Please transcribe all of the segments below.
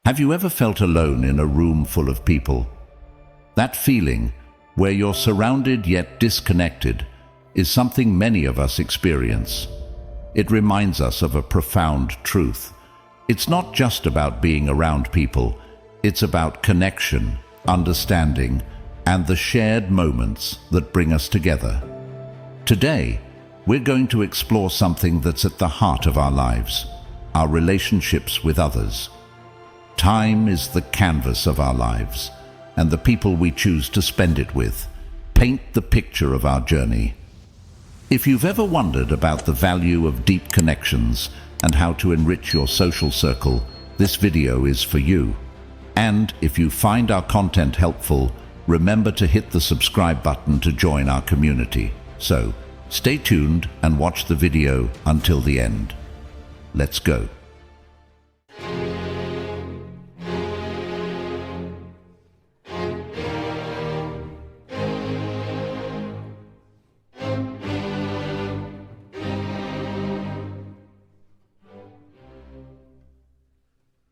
Have you ever felt alone in a room full of people? That feeling, where you're surrounded yet disconnected, is something many of us experience. It reminds us of a profound truth. It's not just about being around people, it's about connection, understanding, and the shared moments that bring us together. Today, we're going to explore something that's at the heart of our lives, our relationships with others. Time is the canvas of our lives, and the people we choose to spend it with paint the picture of our journey. If you've ever wondered about the value of deep connections and how to enrich your social circle, this video is for you. And if you find our content helpful, remember to hit the subscribe button to join our community. So, stay tuned and watch the video until the end. Let's go.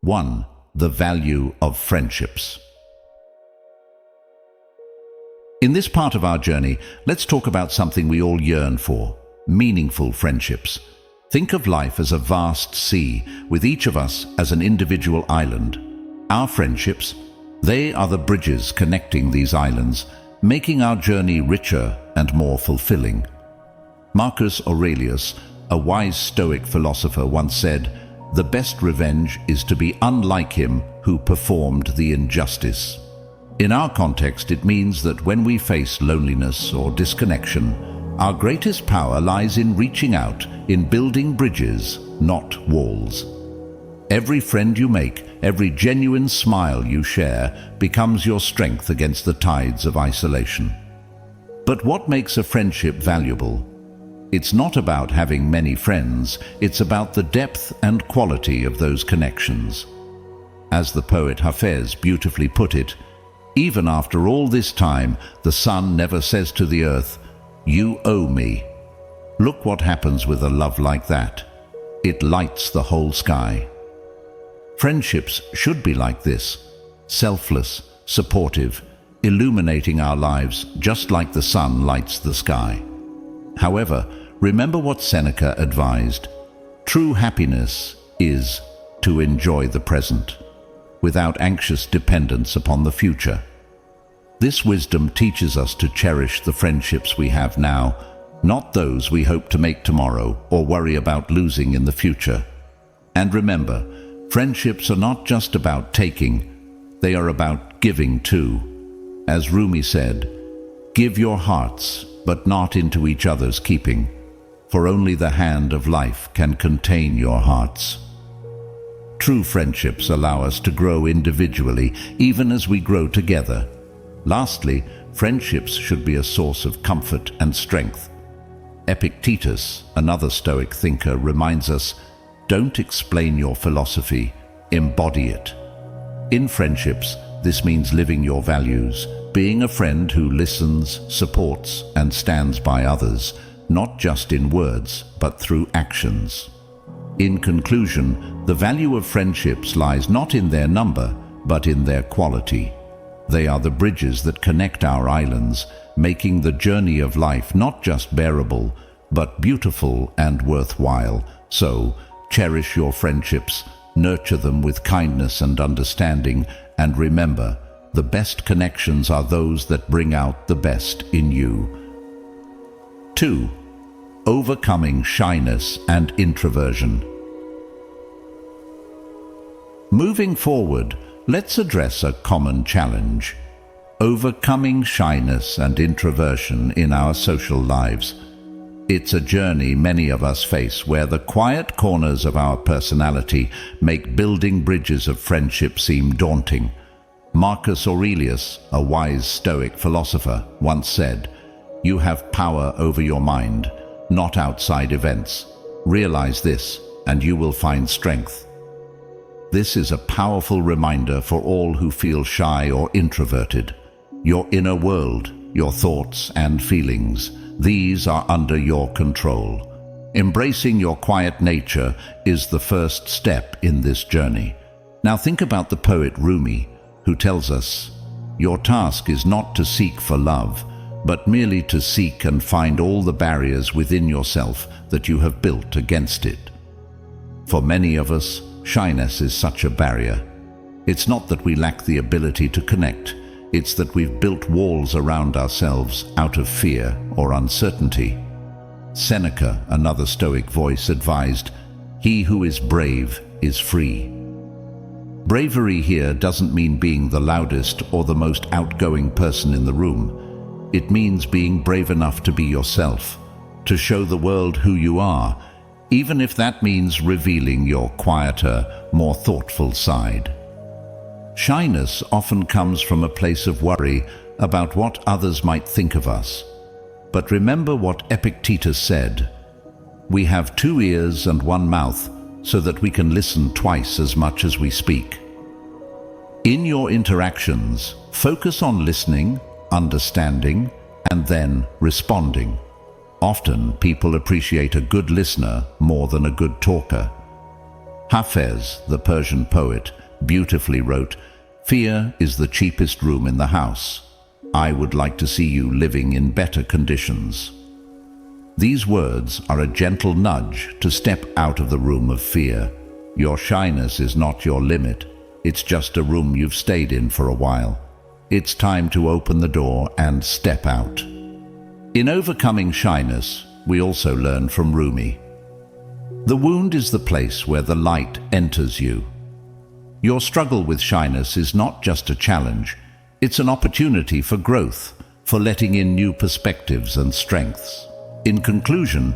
One, the value of friendships. In this part of our journey, let's talk about something we all yearn for: meaningful friendships. Think of life as a vast sea, with each of us as an individual island. Our friendships, they are the bridges connecting these islands, making our journey richer and more fulfilling. Marcus Aurelius, a wise Stoic philosopher, once said, "The best revenge is to be unlike him who performed the injustice." In our context, it means that when we face loneliness or disconnection, our greatest power lies in reaching out, in building bridges, not walls. Every friend you make, every genuine smile you share, becomes your strength against the tides of isolation. But what makes a friendship valuable? It's not about having many friends, it's about the depth and quality of those connections. As the poet Hafez beautifully put it, even after all this time, the sun never says to the earth, "You owe me." Look what happens with a love like that. It lights the whole sky. Friendships should be like this: selfless, supportive, illuminating our lives just like the sun lights the sky. However, remember what Seneca advised: true happiness is to enjoy the present, without anxious dependence upon the future. This wisdom teaches us to cherish the friendships we have now, not those we hope to make tomorrow or worry about losing in the future. And remember, friendships are not just about taking, they are about giving too. As Rumi said, "Give your hearts, but not into each other's keeping, for only the hand of life can contain your hearts." True friendships allow us to grow individually, even as we grow together. Lastly, friendships should be a source of comfort and strength. Epictetus, another Stoic thinker, reminds us, "Don't explain your philosophy, embody it." In friendships, this means living your values, being a friend who listens, supports, and stands by others, not just in words, but through actions. In conclusion, the value of friendships lies not in their number, but in their quality. They are the bridges that connect our islands, making the journey of life not just bearable, but beautiful and worthwhile. So, cherish your friendships, nurture them with kindness and understanding, and remember, the best connections are those that bring out the best in you. 2. Overcoming shyness and introversion. Moving forward, let's address a common challenge: overcoming shyness and introversion in our social lives. It's a journey many of us face, where the quiet corners of our personality make building bridges of friendship seem daunting. Marcus Aurelius, a wise Stoic philosopher, once said, "You have power over your mind, not outside events. Realize this, and you will find strength." This is a powerful reminder for all who feel shy or introverted. Your inner world, your thoughts and feelings, these are under your control. Embracing your quiet nature is the first step in this journey. Now think about the poet Rumi, who tells us, "Your task is not to seek for love, but merely to seek and find all the barriers within yourself that you have built against it." For many of us, shyness is such a barrier. It's not that we lack the ability to connect, it's that we've built walls around ourselves out of fear or uncertainty. Seneca, another Stoic voice, advised, "He who is brave is free." Bravery here doesn't mean being the loudest or the most outgoing person in the room. It means being brave enough to be yourself, to show the world who you are, even if that means revealing your quieter, more thoughtful side. Shyness often comes from a place of worry about what others might think of us. But remember what Epictetus said, "We have 2 ears and 1 mouth, so that we can listen twice as much as we speak." In your interactions, focus on listening, understanding, and then responding. Often, people appreciate a good listener more than a good talker. Hafez, the Persian poet, beautifully wrote, "Fear is the cheapest room in the house. I would like to see you living in better conditions." These words are a gentle nudge to step out of the room of fear. Your shyness is not your limit. It's just a room you've stayed in for a while. It's time to open the door and step out. In overcoming shyness, we also learn from Rumi. The wound is the place where the light enters you. Your struggle with shyness is not just a challenge, it's an opportunity for growth, for letting in new perspectives and strengths. In conclusion,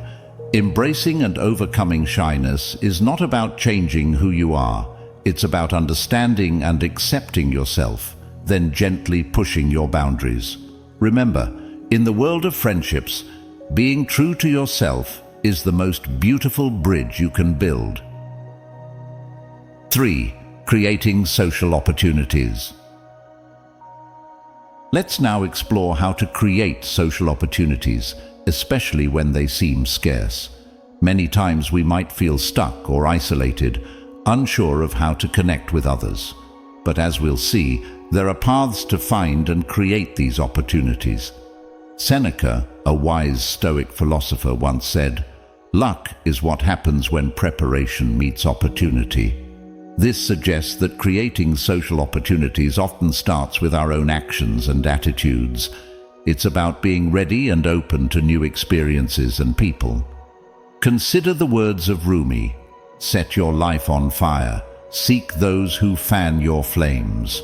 embracing and overcoming shyness is not about changing who you are, it's about understanding and accepting yourself, then gently pushing your boundaries. Remember, in the world of friendships, being true to yourself is the most beautiful bridge you can build. 3. Creating social opportunities. Let's now explore how to create social opportunities, especially when they seem scarce. Many times we might feel stuck or isolated, unsure of how to connect with others. But as we'll see, there are paths to find and create these opportunities. Seneca, a wise Stoic philosopher, once said, "Luck is what happens when preparation meets opportunity." This suggests that creating social opportunities often starts with our own actions and attitudes. It's about being ready and open to new experiences and people. Consider the words of Rumi, "Set your life on fire, seek those who fan your flames."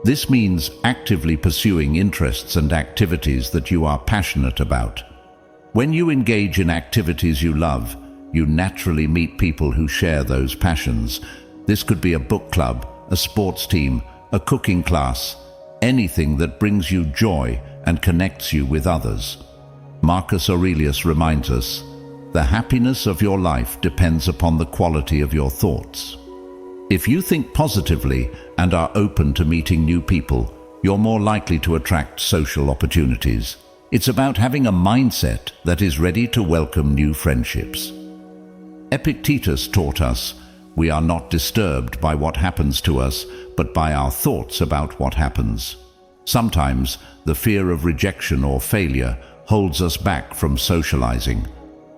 This means actively pursuing interests and activities that you are passionate about. When you engage in activities you love, you naturally meet people who share those passions. This could be a book club, a sports team, a cooking class, anything that brings you joy and connects you with others. Marcus Aurelius reminds us, "The happiness of your life depends upon the quality of your thoughts." If you think positively and are open to meeting new people, you're more likely to attract social opportunities. It's about having a mindset that is ready to welcome new friendships. Epictetus taught us, "We are not disturbed by what happens to us, but by our thoughts about what happens." Sometimes, the fear of rejection or failure holds us back from socializing.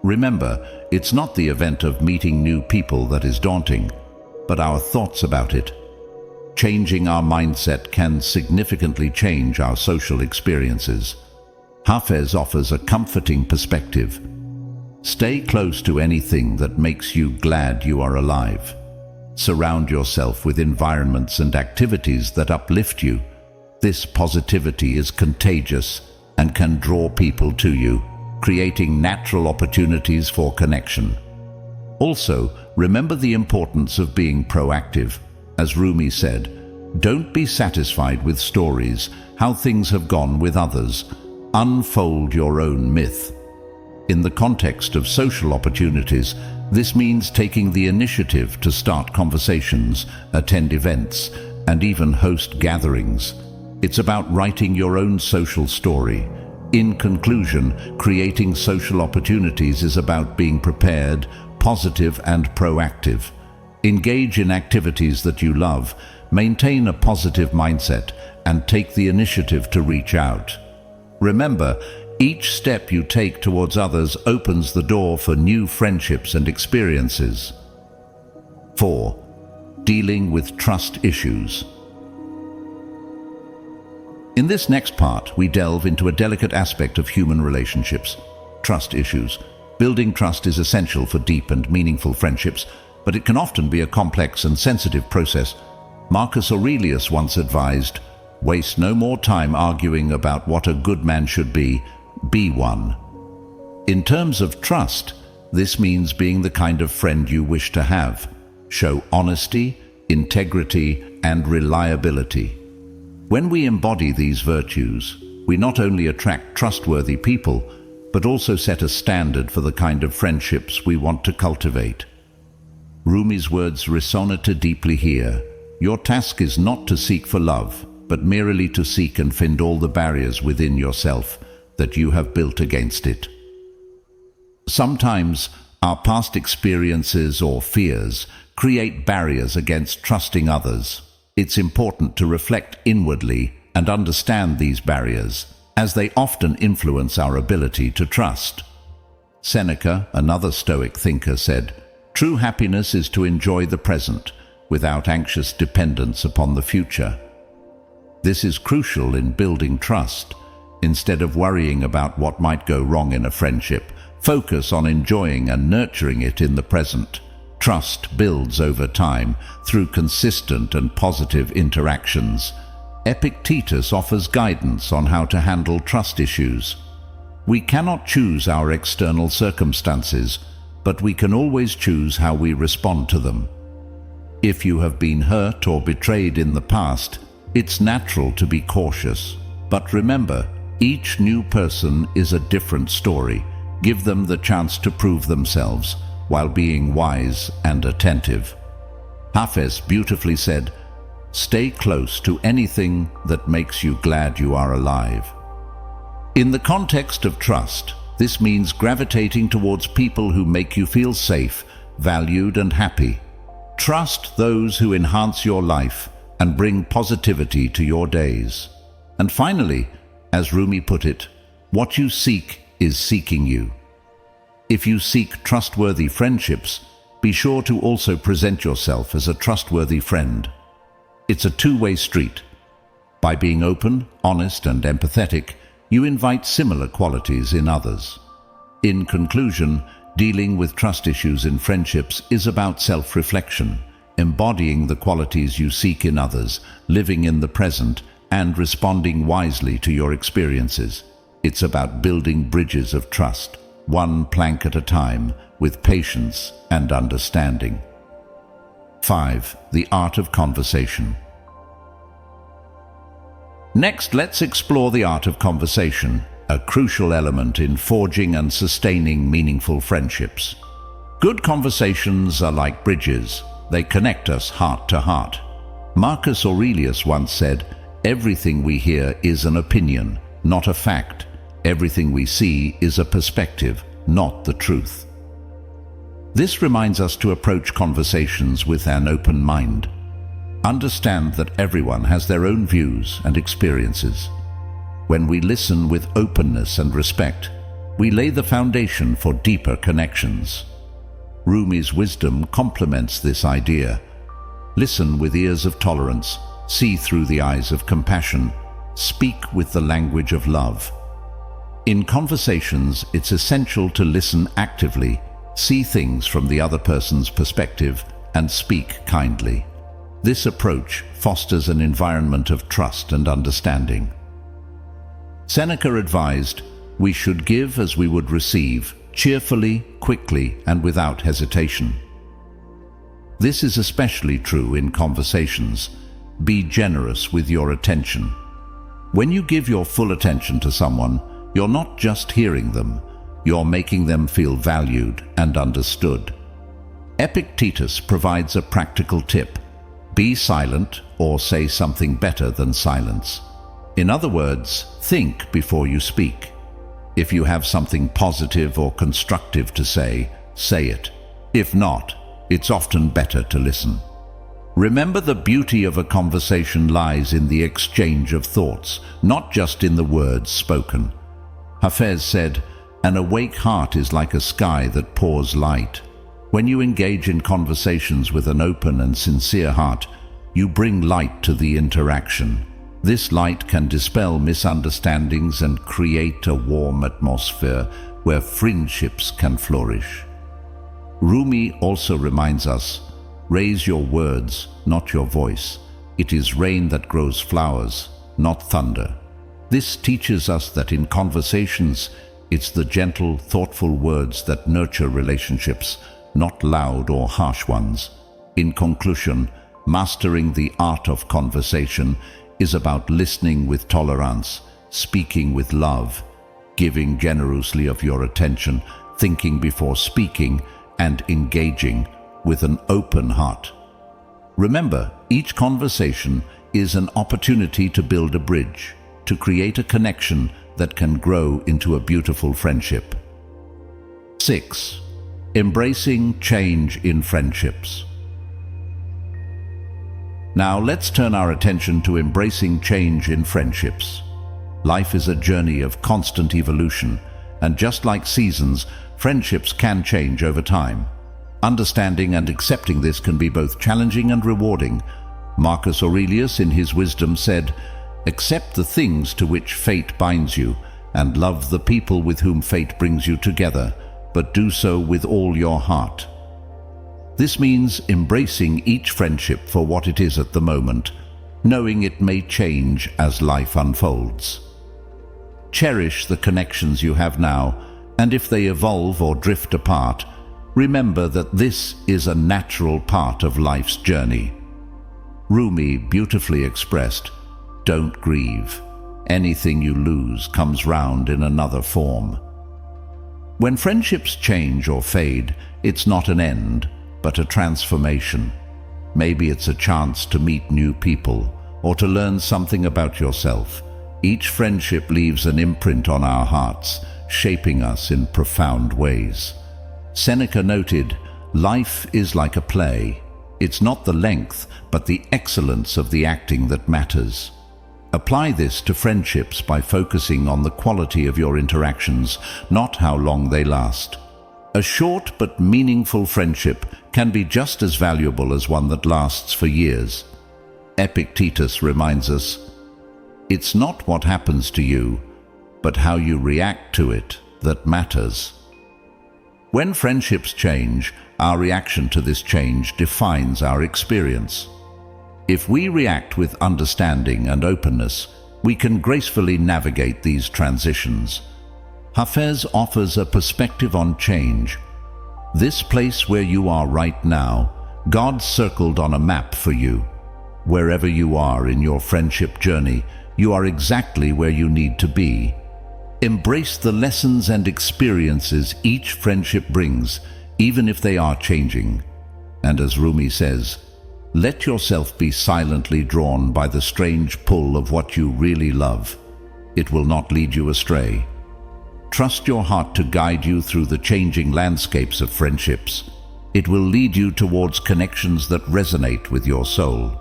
Remember, it's not the event of meeting new people that is daunting, but our thoughts about it. Changing our mindset can significantly change our social experiences. Hafez offers a comforting perspective. Stay close to anything that makes you glad you are alive. Surround yourself with environments and activities that uplift you. This positivity is contagious and can draw people to you, creating natural opportunities for connection. Also, remember the importance of being proactive. As Rumi said, "Don't be satisfied with stories, how things have gone with others. Unfold your own myth." In the context of social opportunities, this means taking the initiative to start conversations, attend events, and even host gatherings. It's about writing your own social story. In conclusion, creating social opportunities is about being prepared, positive, and proactive. Engage in activities that you love, maintain a positive mindset, and take the initiative to reach out. Remember, each step you take towards others opens the door for new friendships and experiences. 4. Dealing with trust issues. In this next part, we delve into a delicate aspect of human relationships: trust issues. Building trust is essential for deep and meaningful friendships, but it can often be a complex and sensitive process. Marcus Aurelius once advised, "Waste no more time arguing about what a good man should be one." In terms of trust, this means being the kind of friend you wish to have. Show honesty, integrity, and reliability. When we embody these virtues, we not only attract trustworthy people, but also set a standard for the kind of friendships we want to cultivate. Rumi's words resonate deeply here. Your task is not to seek for love, but merely to seek and find all the barriers within yourself that you have built against it. Sometimes our past experiences or fears create barriers against trusting others. It's important to reflect inwardly and understand these barriers, as they often influence our ability to trust. Seneca, another Stoic thinker, said, "True happiness is to enjoy the present, without anxious dependence upon the future." This is crucial in building trust. Instead of worrying about what might go wrong in a friendship, focus on enjoying and nurturing it in the present. Trust builds over time through consistent and positive interactions. Epictetus offers guidance on how to handle trust issues. We cannot choose our external circumstances, but we can always choose how we respond to them. If you have been hurt or betrayed in the past, it's natural to be cautious. But remember, each new person is a different story. Give them the chance to prove themselves, while being wise and attentive. Hafez beautifully said, "Stay close to anything that makes you glad you are alive." In the context of trust, this means gravitating towards people who make you feel safe, valued, and happy. Trust those who enhance your life and bring positivity to your days. And finally, as Rumi put it, what you seek is seeking you. If you seek trustworthy friendships, be sure to also present yourself as a trustworthy friend. It's a two-way street. By being open, honest, and empathetic, you invite similar qualities in others. In conclusion, dealing with trust issues in friendships is about self-reflection, embodying the qualities you seek in others, living in the present, and responding wisely to your experiences. It's about building bridges of trust, one plank at a time, with patience and understanding. 5. The art of conversation. Next, let's explore the art of conversation, a crucial element in forging and sustaining meaningful friendships. Good conversations are like bridges. They connect us heart to heart. Marcus Aurelius once said, "Everything we hear is an opinion, not a fact. Everything we see is a perspective, not the truth." This reminds us to approach conversations with an open mind. Understand that everyone has their own views and experiences. When we listen with openness and respect, we lay the foundation for deeper connections. Rumi's wisdom complements this idea. Listen with ears of tolerance, see through the eyes of compassion, speak with the language of love. In conversations, it's essential to listen actively, see things from the other person's perspective, and speak kindly. This approach fosters an environment of trust and understanding. Seneca advised, "We should give as we would receive, cheerfully, quickly, and without hesitation." This is especially true in conversations. Be generous with your attention. When you give your full attention to someone, you're not just hearing them, you're making them feel valued and understood. Epictetus provides a practical tip. Be silent or say something better than silence. In other words, think before you speak. If you have something positive or constructive to say it. If not, it's often better to listen. Remember, the beauty of a conversation lies in the exchange of thoughts, not just in the words spoken. Hafez said, "An awake heart is like a sky that pours light." When you engage in conversations with an open and sincere heart, you bring light to the interaction. This light can dispel misunderstandings and create a warm atmosphere where friendships can flourish. Rumi also reminds us, "Raise your words, not your voice. It is rain that grows flowers, not thunder." This teaches us that in conversations, it's the gentle, thoughtful words that nurture relationships, not loud or harsh ones. In conclusion, mastering the art of conversation is about listening with tolerance, speaking with love, giving generously of your attention, thinking before speaking, and engaging with an open heart. Remember, each conversation is an opportunity to build a bridge, to create a connection that can grow into a beautiful friendship. 6. Embracing change in friendships. Now let's turn our attention to embracing change in friendships. Life is a journey of constant evolution, and just like seasons, friendships can change over time. Understanding and accepting this can be both challenging and rewarding. Marcus Aurelius, in his wisdom, said, "Accept the things to which fate binds you, and love the people with whom fate brings you together, but do so with all your heart." This means embracing each friendship for what it is at the moment, knowing it may change as life unfolds. Cherish the connections you have now, and if they evolve or drift apart, remember that this is a natural part of life's journey. Rumi beautifully expressed, "Don't grieve. Anything you lose comes round in another form." When friendships change or fade, it's not an end, but a transformation. Maybe it's a chance to meet new people or to learn something about yourself. Each friendship leaves an imprint on our hearts, shaping us in profound ways. Seneca noted, "Life is like a play. It's not the length, but the excellence of the acting that matters." Apply this to friendships by focusing on the quality of your interactions, not how long they last. A short but meaningful friendship can be just as valuable as one that lasts for years. Epictetus reminds us, "It's not what happens to you, but how you react to it that matters." When friendships change, our reaction to this change defines our experience. If we react with understanding and openness, we can gracefully navigate these transitions. Hafez offers a perspective on change. This place where you are right now, God circled on a map for you. Wherever you are in your friendship journey, you are exactly where you need to be. Embrace the lessons and experiences each friendship brings, even if they are changing. And as Rumi says, let yourself be silently drawn by the strange pull of what you really love. It will not lead you astray. Trust your heart to guide you through the changing landscapes of friendships. It will lead you towards connections that resonate with your soul.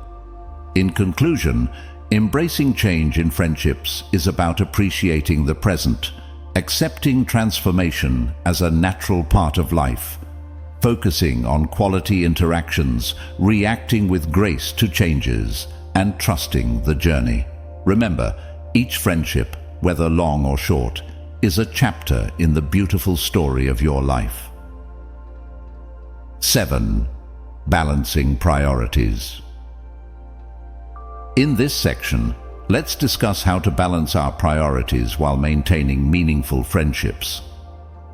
In conclusion, embracing change in friendships is about appreciating the present, accepting transformation as a natural part of life, focusing on quality interactions, reacting with grace to changes, and trusting the journey. Remember, each friendship, whether long or short, is a chapter in the beautiful story of your life. 7. Balancing priorities. In this section, let's discuss how to balance our priorities while maintaining meaningful friendships.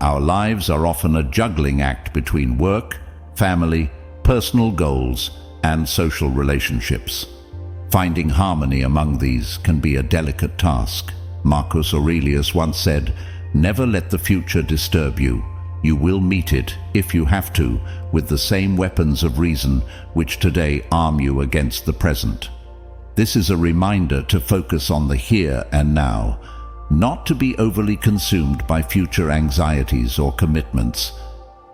Our lives are often a juggling act between work, family, personal goals, and social relationships. Finding harmony among these can be a delicate task. Marcus Aurelius once said, "Never let the future disturb you. You will meet it, if you have to, with the same weapons of reason which today arm you against the present." This is a reminder to focus on the here and now, not to be overly consumed by future anxieties or commitments.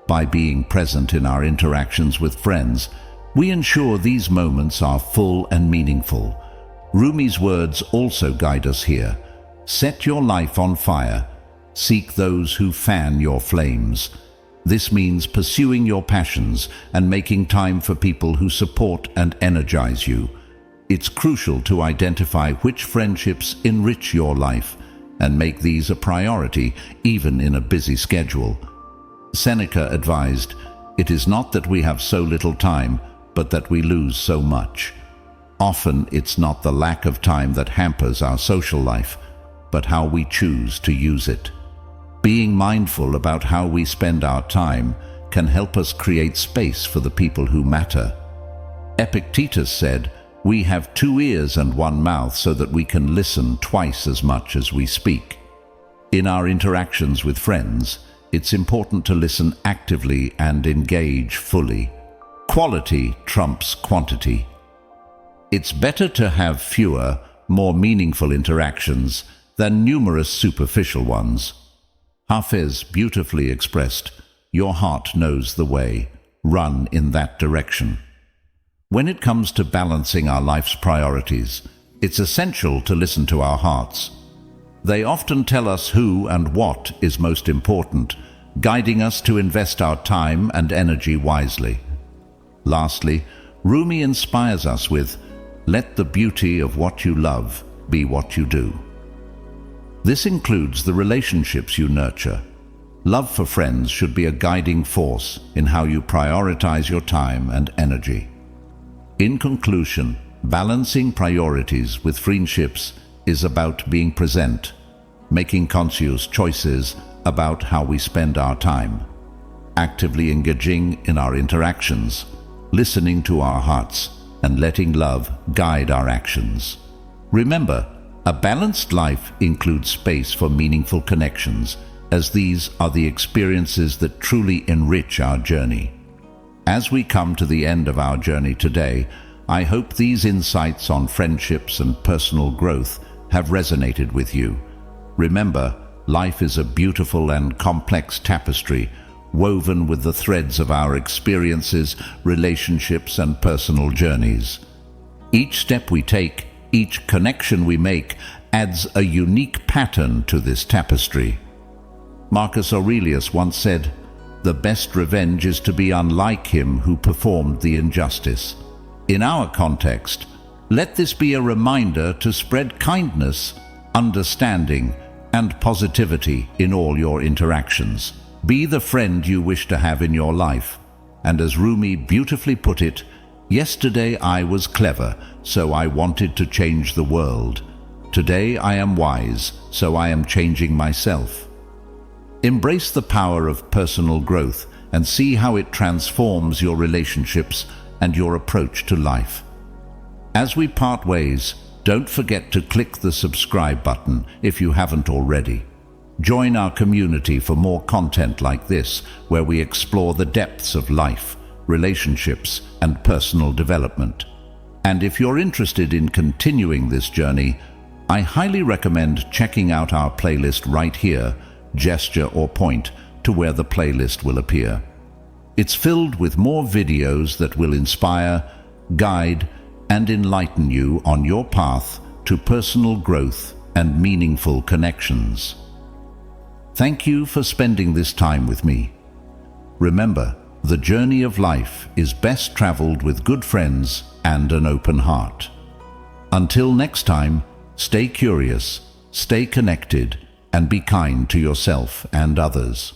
By being present in our interactions with friends, we ensure these moments are full and meaningful. Rumi's words also guide us here. Set your life on fire. Seek those who fan your flames. This means pursuing your passions and making time for people who support and energize you. It's crucial to identify which friendships enrich your life and make these a priority, even in a busy schedule. Seneca advised, "It is not that we have so little time, but that we lose so much." Often it's not the lack of time that hampers our social life, but how we choose to use it. Being mindful about how we spend our time can help us create space for the people who matter. Epictetus said, "We have 2 ears and 1 mouth so that we can listen twice as much as we speak." In our interactions with friends, it's important to listen actively and engage fully. Quality trumps quantity. It's better to have fewer, more meaningful interactions than numerous superficial ones. Hafiz beautifully expressed, "Your heart knows the way. Run in that direction." When it comes to balancing our life's priorities, it's essential to listen to our hearts. They often tell us who and what is most important, guiding us to invest our time and energy wisely. Lastly, Rumi inspires us with, "Let the beauty of what you love be what you do." This includes the relationships you nurture. Love for friends should be a guiding force in how you prioritize your time and energy. In conclusion, balancing priorities with friendships is about being present, making conscious choices about how we spend our time, actively engaging in our interactions, listening to our hearts, and letting love guide our actions. Remember, a balanced life includes space for meaningful connections, as these are the experiences that truly enrich our journey. As we come to the end of our journey today, I hope these insights on friendships and personal growth have resonated with you. Remember, life is a beautiful and complex tapestry, woven with the threads of our experiences, relationships, and personal journeys. Each step we take, each connection we make, adds a unique pattern to this tapestry. Marcus Aurelius once said, "The best revenge is to be unlike him who performed the injustice." In our context, let this be a reminder to spread kindness, understanding, and positivity in all your interactions. Be the friend you wish to have in your life. And as Rumi beautifully put it, "Yesterday I was clever, so I wanted to change the world. Today I am wise, so I am changing myself." Embrace the power of personal growth and see how it transforms your relationships and your approach to life. As we part ways, don't forget to click the subscribe button if you haven't already. Join our community for more content like this, where we explore the depths of life, relationships, and personal development. And if you're interested in continuing this journey, I highly recommend checking out our playlist right here, gesture or point to where the playlist will appear. It's filled with more videos that will inspire, guide, and enlighten you on your path to personal growth and meaningful connections. Thank you for spending this time with me. Remember, the journey of life is best traveled with good friends and an open heart. Until next time, stay curious, stay connected, and be kind to yourself and others.